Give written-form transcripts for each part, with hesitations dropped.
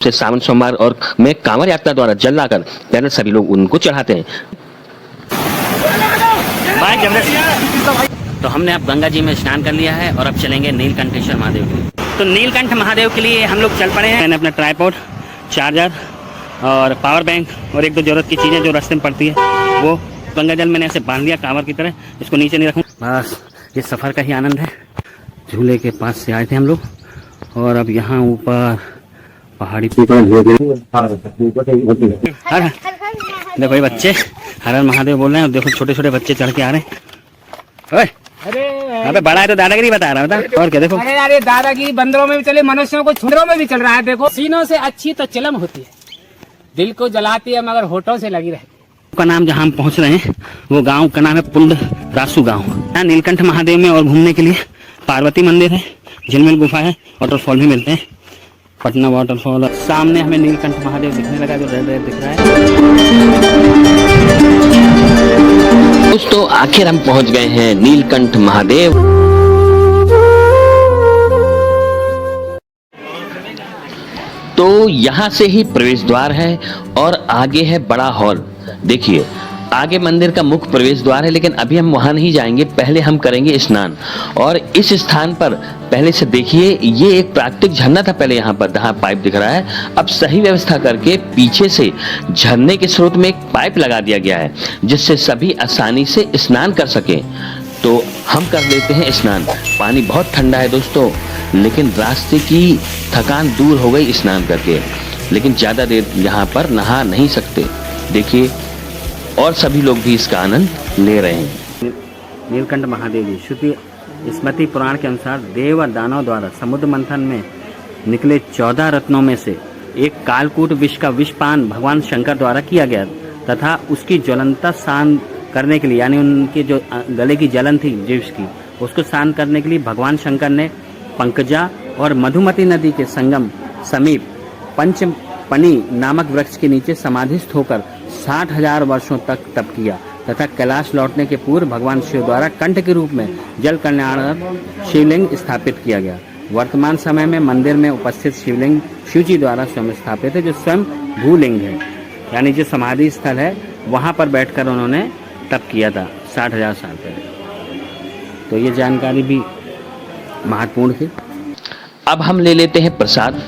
से सावन सोमवार और में कांवड़ यात्रा द्वारा जल लाकर पैदल सभी लोग उनको चढ़ाते हैं। तो हमने अब गंगा जी में स्नान कर लिया है और अब चलेंगे नीलकंठेश्वर महादेव के लिए। तो नीलकंठ महादेव के लिए हम लोग चल पड़े हैं। मैंने अपना ट्राइपॉड, चार्जर और पावर बैंक और एक दो ज़रूरत की चीज़ें जो रास्ते में पड़ती है वो गंगा जल मैंने ऐसे बांध लिया कांवर की तरह, इसको नीचे नहीं रखूँ। बस ये सफ़र का ही आनंद है। झूले के पास से आए थे हम लोग और अब यहाँ ऊपर पहाड़ी देखो ये बच्चे हर हर महादेव बोल रहे हैं और देखो छोटे छोटे बच्चे चढ़ के आ रहे हैं। ओए अबे बड़ा है तो दादागिरी बता रहा था और क्या। देखो अरे दादागिरी बंदरों में भी चले, मनुष्यों को छुंदरों में भी चल रहा है। देखो सीनों से अच्छी तो चिलम होती है, दिल को जलाती है मगर होठों से लगी रहती का नाम जहाँ हम पहुँच रहे हैं वो गांव का नाम है पुंड रासू गांव। यहाँ नीलकंठ महादेव में और घूमने के लिए पार्वती मंदिर है, झिलमिल गुफा है, वाटरफॉल भी मिलते हैं। पटना वाटरफॉल सामने हमें नीलकंठ महादेव दिखने लगा जो रेड रेड दिख रहा है। दोस्तों आखिर हम पहुंच गए हैं नीलकंठ महादेव। तो यहाँ से ही प्रवेश द्वार है और आगे है बड़ा हॉल। देखिए आगे मंदिर का मुख्य प्रवेश द्वार है, लेकिन अभी हम वहां नहीं जाएंगे, पहले हम करेंगे स्नान। और इस स्थान पर पहले से देखिए ये एक प्राकृतिक झरना था पहले, यहाँ पर जहाँ पाइप दिख रहा है अब सही व्यवस्था करके पीछे से झरने के स्रोत में एक पाइप लगा दिया गया है जिससे सभी आसानी से स्नान कर सकें। तो हम कर लेते हैं स्नान। पानी बहुत ठंडा है दोस्तों, लेकिन रास्ते की थकान दूर हो गई स्नान करके, लेकिन ज्यादा देर यहाँ पर नहा नहीं सकते। देखिए और सभी लोग भी इसका आनंद ले रहे हैं। नीलकंठ महादेव जी श्रुति स्मृति पुराण के अनुसार देव और दानव द्वारा समुद्र मंथन में निकले 14 रत्नों में से एक कालकूट विष का विषपान भगवान शंकर द्वारा किया गया तथा उसकी ज्वलनता शांत करने के लिए, यानी उनके जो गले की जलन थी जीव की, उसको शांत करने के लिए भगवान शंकर ने पंकजा और मधुमती नदी के संगम समीप पंचपनी नामक वृक्ष के नीचे समाधिस्थ होकर 60,000 वर्षों तक तप किया तथा कैलाश लौटने के पूर्व भगवान शिव द्वारा कंठ के रूप में जल कल्याणार्थ शिवलिंग स्थापित किया गया। वर्तमान समय में मंदिर में उपस्थित शिवलिंग शिव जी द्वारा स्वयं स्थापित है, जो स्वयं भूलिंग है, यानी जो समाधि स्थल है वहाँ पर बैठकर उन्होंने तप किया था 60,000 साल पहले। तो ये जानकारी भी महत्वपूर्ण थी। अब हम ले लेते हैं प्रसाद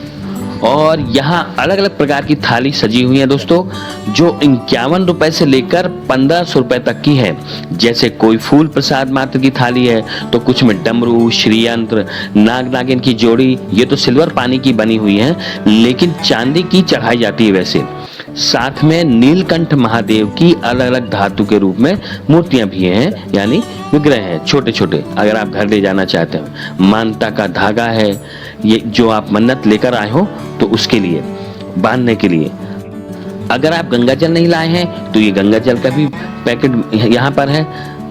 और यहाँ अलग अलग प्रकार की थाली सजी हुई है दोस्तों, जो 51 रुपए से लेकर 1500 रुपए तक की है। जैसे कोई फूल प्रसाद मात्र की थाली है तो कुछ में डमरू, श्रीयंत्र, नाग नागिन की जोड़ी, ये तो सिल्वर पानी की बनी हुई है लेकिन चांदी की चढ़ाई जाती है वैसे। साथ में नीलकंठ महादेव की अलग अलग धातु के रूप में मूर्तियां भी हैं, यानी विग्रह हैं छोटे छोटे, अगर आप घर ले जाना चाहते हो। मानता का धागा है, ये जो आप मन्नत लेकर आए हो तो उसके लिए बांधने के लिए। अगर आप गंगा जल नहीं लाए हैं तो ये गंगा जल का भी पैकेट यहाँ पर है,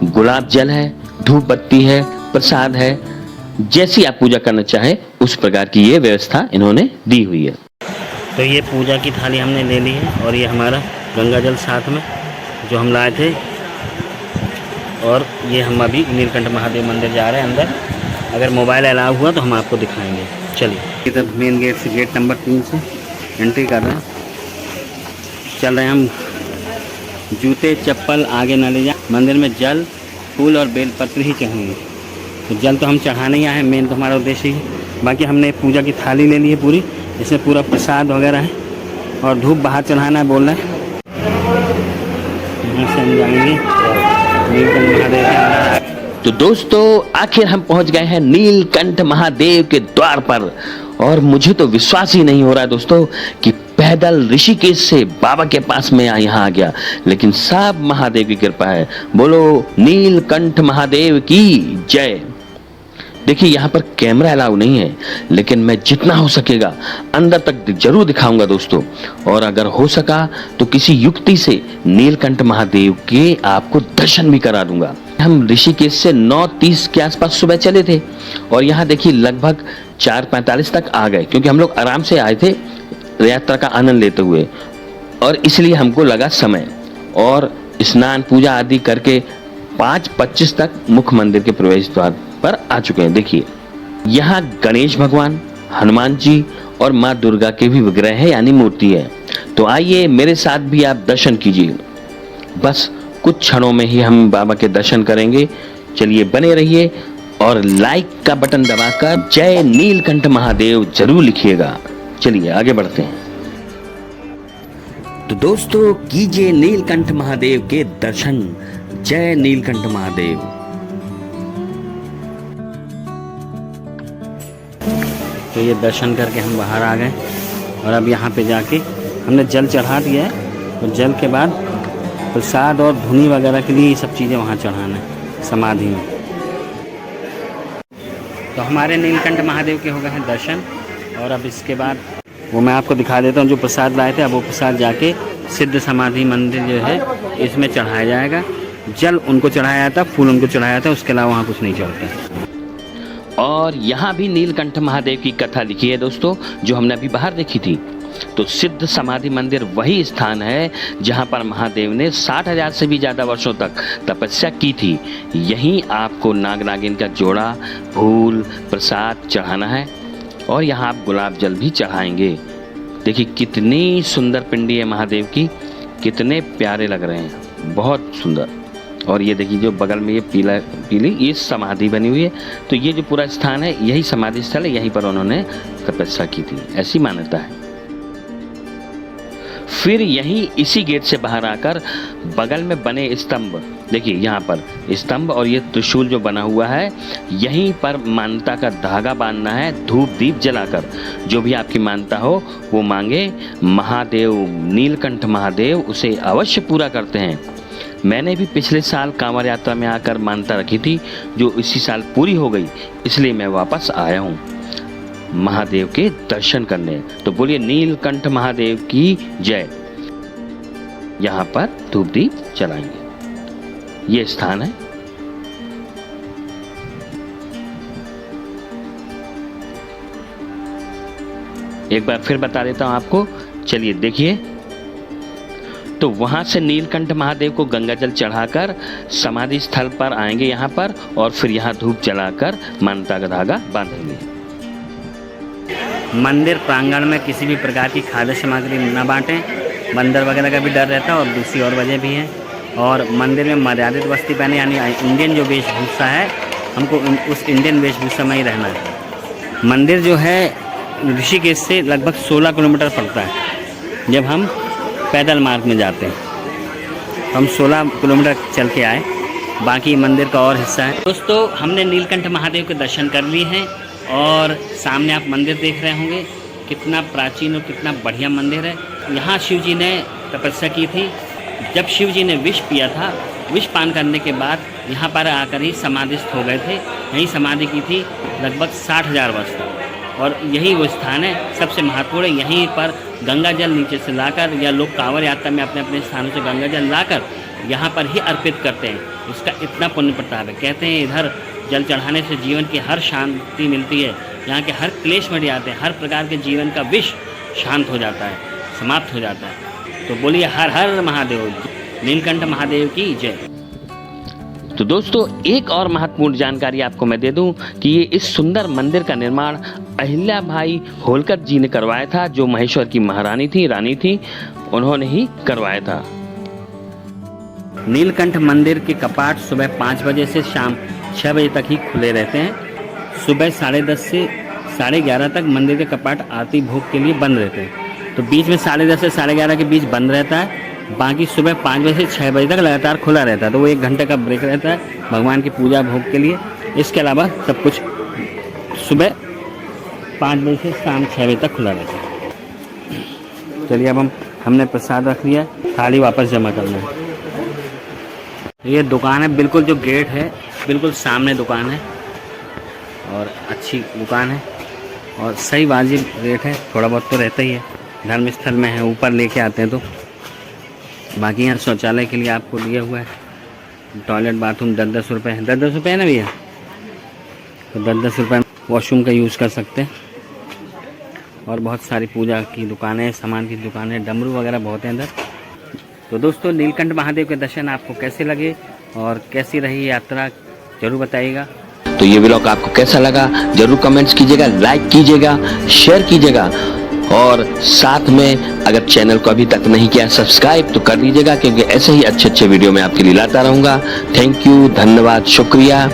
गुलाब जल है, धूप बत्ती है, प्रसाद है, जैसी आप पूजा करना चाहे उस प्रकार की ये व्यवस्था इन्होंने दी हुई है। तो ये पूजा की थाली हमने ले ली है और ये हमारा गंगा जल साथ में जो हम लाए थे, और ये हम अभी नीलकंठ महादेव मंदिर जा रहे हैं अंदर। अगर मोबाइल अलाउ हुआ तो हम आपको दिखाएंगे। चलिए इधर मेन गेट से, गेट नंबर 3 से एंट्री कर रहे हैं। चल रहे हैं हम। जूते चप्पल आगे न ले जाए। मंदिर में जल, फूल और बेलपत्र ही चढ़ेंगे। तो जल तो हम चढ़ाने ही आए हैं, मेन तो हमारा उद्देश्य ही। बाकी हमने पूजा की थाली ले ली है पूरी, इसमें पूरा प्रसाद वगैरह है और धूप बाहर चढ़ाना है बोल रहे हैं। यहाँ से हम जाएंगे नीलकंठ महादेव के। तो दोस्तों आखिर हम पहुंच गए हैं नीलकंठ महादेव के द्वार पर और मुझे तो विश्वास ही नहीं हो रहा है दोस्तों कि पैदल ऋषिकेश से बाबा के पास में यहाँ आ गया, लेकिन सब महादेव की कृपा है। बोलो नीलकंठ महादेव की जय। देखिए यहाँ पर कैमरा अलाउ नहीं है, लेकिन मैं जितना हो सकेगा अंदर तक जरूर दिखाऊंगा दोस्तों, और अगर हो सका तो किसी युक्ति से नीलकंठ महादेव के आपको दर्शन भी करा दूंगा। हम ऋषिकेश से 9:30 के आसपास सुबह चले थे और यहाँ देखिए लगभग 4:45 तक आ गए, क्योंकि हम लोग आराम से आए थे यात्रा का आनंद लेते हुए, और इसलिए हमको लगा समय। और स्नान पूजा आदि करके 5:25 तक मुख्य मंदिर के प्रवेश द्वार पर आ चुके हैं। देखिए यहाँ गणेश भगवान, हनुमान जी और माँ दुर्गा के भी विग्रह है यानी मूर्ति है। तो आइए मेरे साथ भी आप दर्शन कीजिए। बस कुछ क्षणों में ही हम बाबा के दर्शन करेंगे। चलिए बने रहिए और लाइक का बटन दबाकर जय नीलकंठ महादेव जरूर लिखिएगा। चलिए आगे बढ़ते हैं। तो दोस्तों कीजिए नीलकंठ महादेव के दर्शन। जय नीलकंठ महादेव। तो ये दर्शन करके हम बाहर आ गए और अब यहाँ पे जाके हमने जल चढ़ा दिया है और जल के बाद प्रसाद और धुनी वगैरह के लिए ये सब चीज़ें वहाँ चढ़ाना है समाधि में। तो हमारे नीलकंठ महादेव के हो गए हैं दर्शन और अब इसके बाद वो मैं आपको दिखा देता हूँ जो प्रसाद लाए थे। अब वो प्रसाद जाके सिद्ध समाधि मंदिर जो है इसमें चढ़ाया जाएगा। जल उनको चढ़ाया जाता, फूल उनको चढ़ाया जाता, उसके अलावा वहाँ कुछ नहीं चढ़ता। और यहाँ भी नीलकंठ महादेव की कथा लिखी है दोस्तों, जो हमने अभी बाहर देखी थी। तो सिद्ध समाधि मंदिर वही स्थान है जहाँ पर महादेव ने 60,000 से भी ज़्यादा वर्षों तक तपस्या की थी। यहीं आपको नाग नागिन का जोड़ा, फूल, प्रसाद चढ़ाना है और यहाँ आप गुलाब जल भी चढ़ाएंगे। देखिए कितनी सुंदर पिंडी है महादेव की, कितने प्यारे लग रहे हैं, बहुत सुंदर। और ये देखिए जो बगल में ये पीली ये समाधि बनी हुई है। तो ये जो पूरा स्थान है यही समाधि स्थल है, यहीं पर उन्होंने तपस्या की थी, ऐसी मान्यता है। फिर यहीं इसी गेट से बाहर आकर बगल में बने स्तंभ, देखिए यहाँ पर स्तंभ और ये त्रिशूल जो बना हुआ है, यहीं पर मान्यता का धागा बांधना है धूप दीप जलाकर। जो भी आपकी मान्यता हो वो मांगे, महादेव नीलकंठ महादेव उसे अवश्य पूरा करते हैं। मैंने भी पिछले साल कांवड़ यात्रा में आकर मान्यता रखी थी, जो इसी साल पूरी हो गई, इसलिए मैं वापस आया हूँ महादेव के दर्शन करने। तो बोलिए नीलकंठ महादेव की जय। यहाँ पर धूप दीप जलाएंगे, ये स्थान है। एक बार फिर बता देता हूं आपको, चलिए देखिए। तो वहां से नीलकंठ महादेव को गंगा जल चढ़ाकर समाधि स्थल पर आएंगे यहाँ पर, और फिर यहाँ धूप जलाकर मान्यता का धागा बांधेंगे। मंदिर प्रांगण में किसी भी प्रकार की खाद्य सामग्री न बांटें, बंदर वगैरह का भी डर रहता है और दूसरी और वजह भी है। और मंदिर में मर्यादित वस्त्र पहने, यानी इंडियन जो वेशभूषा है हमको उस इंडियन वेशभूषा में ही रहना है। मंदिर जो है ऋषिकेश से लगभग 16 किलोमीटर पड़ता है। जब हम पैदल मार्ग में जाते हैं हम 16 किलोमीटर चल के आए, बाकी मंदिर का और हिस्सा है। दोस्तों हमने नीलकंठ महादेव के दर्शन कर लिए हैं और सामने आप मंदिर देख रहे होंगे, कितना प्राचीन और कितना बढ़िया मंदिर है। यहाँ शिव जी ने तपस्या की थी। जब शिव जी ने विष पिया था, विष पान करने के बाद यहाँ पर आकर ही समाधिस्थ हो गए थे। यहीं समाधि की थी लगभग 60,000 वर्ष तक। और यही वो स्थान है सबसे महत्वपूर्ण। यहीं पर गंगा जल नीचे से लाकर, या लोग कांवड़ यात्रा में अपने अपने स्थानों से गंगा जल लाकर यहाँ पर ही अर्पित करते हैं। इसका इतना पुण्य प्रताप है। कहते हैं इधर जल चढ़ाने से जीवन की हर शांति मिलती है। यहाँ के हर क्लेश मिट जाते हैं, हर प्रकार के जीवन का विष शांत हो जाता है, समाप्त हो जाता है। तो बोलिए हर हर महादेव, नीलकंठ महादेव की जय। तो दोस्तों एक और महत्वपूर्ण जानकारी आपको मैं दे दूं कि ये इस सुंदर मंदिर का निर्माण अहिल्याबाई होलकर जी ने करवाया था, जो महेश्वर की महारानी थी, रानी थी, उन्होंने ही करवाया था। नीलकंठ मंदिर के कपाट सुबह 5 बजे से शाम 6 बजे तक ही खुले रहते हैं। सुबह 10:30 से 11:30 तक मंदिर के कपाट आरती भोग के लिए बंद रहते हैं। तो बीच में 10:30 से 11:30 के बीच बंद रहता है। बाकी सुबह 5 बजे से 6 बजे तक लगातार खुला रहता है। तो वो 1 घंटे का ब्रेक रहता है भगवान की पूजा भोग के लिए। इसके अलावा सब कुछ सुबह 5 बजे से शाम 6 बजे तक खुला रहता है। चलिए अब हमने प्रसाद रख लिया, थाली वापस जमा करना है। ये दुकान है, बिल्कुल जो गेट है बिल्कुल सामने दुकान है और अच्छी दुकान है और सही वाजिब रेट है। थोड़ा बहुत तो रहता ही है, धर्म स्थल में है, ऊपर लेके आते हैं तो। बाकी यहाँ शौचालय के लिए आपको दिया हुआ है, टॉयलेट बाथरूम 10-10 रुपये है। 10-10 रुपये है ना भैया, तो 10-10 रुपये वॉशरूम का यूज़ कर सकते हैं। और बहुत सारी पूजा की दुकानें, सामान की दुकानें, डमरू वगैरह बहुत हैं इधर। तो दोस्तों नीलकंठ महादेव के दर्शन आपको कैसे लगे और कैसी रही यात्रा, जरूर बताइएगा। तो ये व्लॉग आपको कैसा लगा जरूर कमेंट्स कीजिएगा, लाइक कीजिएगा, शेयर कीजिएगा और साथ में अगर चैनल को अभी तक नहीं किया सब्सक्राइब तो कर लीजिएगा, क्योंकि ऐसे ही अच्छे अच्छे वीडियो मैं आपके लिए लाता रहूंगा। थैंक यू, धन्यवाद, शुक्रिया।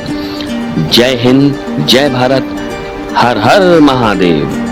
जय हिंद, जय भारत, हर हर महादेव।